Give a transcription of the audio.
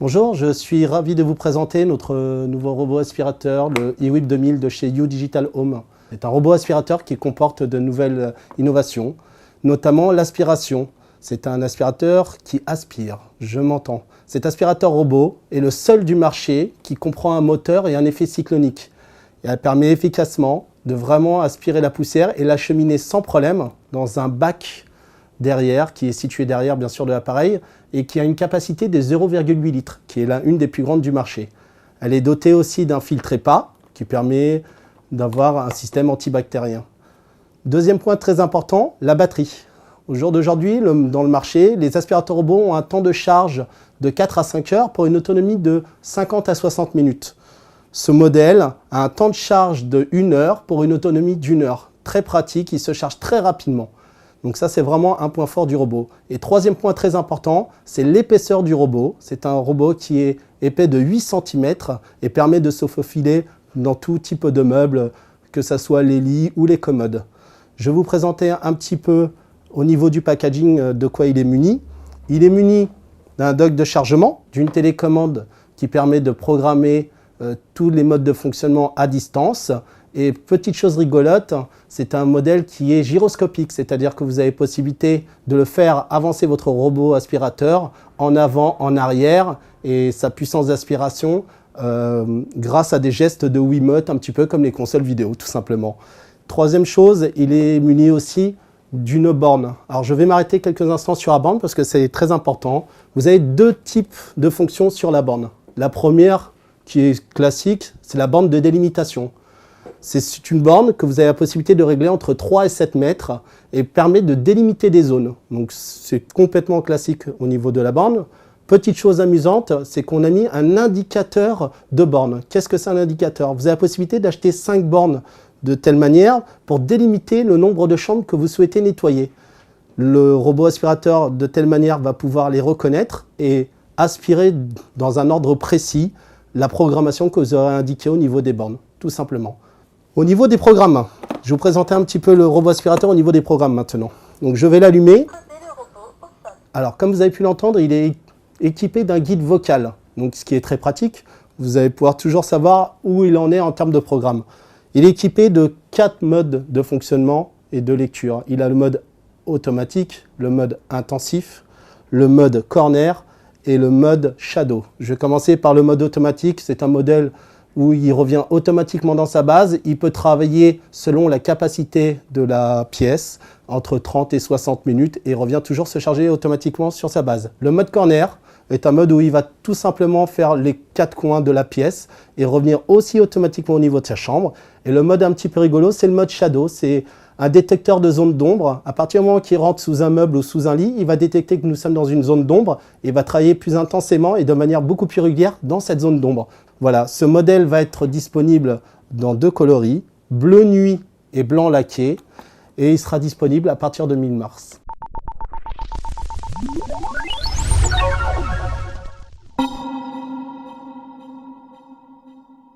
Bonjour, je suis ravi de vous présenter notre nouveau robot aspirateur, le eWhip 2000 de chez U-Digital Home. C'est un robot aspirateur qui comporte de nouvelles innovations, notamment l'aspiration. C'est un aspirateur qui aspire, je m'entends. Cet aspirateur robot est le seul du marché qui comprend un moteur et un effet cyclonique. Et elle permet efficacement de vraiment aspirer la poussière et l'acheminer sans problème dans un bac derrière, qui est situé derrière bien sûr de l'appareil, et qui a une capacité de 0,8 litres, qui est une des plus grandes du marché. Elle est dotée aussi d'un filtre EPA, qui permet d'avoir un système antibactérien. Deuxième point très important, la batterie. Au jour d'aujourd'hui, dans le marché, les aspirateurs robots ont un temps de charge de 4 à 5 heures pour une autonomie de 50 à 60 minutes. Ce modèle a un temps de charge de 1 heure pour une autonomie d'1 heure. Très pratique, il se charge très rapidement. Donc ça, c'est vraiment un point fort du robot. Et troisième point très important, c'est l'épaisseur du robot. C'est un robot qui est épais de 8 cm et permet de se faufiler dans tout type de meubles, que ce soit les lits ou les commodes. Je vais vous présenter un petit peu au niveau du packaging de quoi il est muni. Il est muni d'un dock de chargement, d'une télécommande qui permet de programmer tous les modes de fonctionnement à distance. Et petite chose rigolote, c'est un modèle qui est gyroscopique, c'est-à-dire que vous avez possibilité de le faire avancer votre robot aspirateur en avant, en arrière, et sa puissance d'aspiration grâce à des gestes de Wiimote, un petit peu comme les consoles vidéo, tout simplement. Troisième chose, il est muni aussi d'une borne. Alors je vais m'arrêter quelques instants sur la borne parce que c'est très important. Vous avez deux types de fonctions sur la borne. La première, qui est classique, c'est la borne de délimitation. C'est une borne que vous avez la possibilité de régler entre 3 et 7 mètres et permet de délimiter des zones. Donc c'est complètement classique au niveau de la borne. Petite chose amusante, c'est qu'on a mis un indicateur de borne. Qu'est-ce que c'est un indicateur? Vous avez la possibilité d'acheter 5 bornes de telle manière pour délimiter le nombre de chambres que vous souhaitez nettoyer. Le robot aspirateur de telle manière va pouvoir les reconnaître et aspirer dans un ordre précis la programmation que vous aurez indiquée au niveau des bornes, tout simplement. Au niveau des programmes, je vais vous présenter un petit peu le robot aspirateur au niveau des programmes maintenant. Donc je vais l'allumer. Alors comme vous avez pu l'entendre, il est équipé d'un guide vocal, donc ce qui est très pratique. Vous allez pouvoir toujours savoir où il en est en termes de programme. Il est équipé de 4 modes de fonctionnement et de lecture. Il a le mode automatique, le mode intensif, le mode corner et le mode shadow. Je vais commencer par le mode automatique. C'est un modèle où il revient automatiquement dans sa base. Il peut travailler selon la capacité de la pièce, entre 30 et 60 minutes, et revient toujours se charger automatiquement sur sa base. Le mode corner est un mode où il va tout simplement faire les 4 coins de la pièce et revenir aussi automatiquement au niveau de sa chambre. Et le mode un petit peu rigolo, c'est le mode shadow. C'est un détecteur de zone d'ombre. À partir du moment qu'il rentre sous un meuble ou sous un lit, il va détecter que nous sommes dans une zone d'ombre et va travailler plus intensément et de manière beaucoup plus régulière dans cette zone d'ombre. Voilà, ce modèle va être disponible dans 2 coloris, bleu nuit et blanc laqué, et il sera disponible à partir de mi-mars.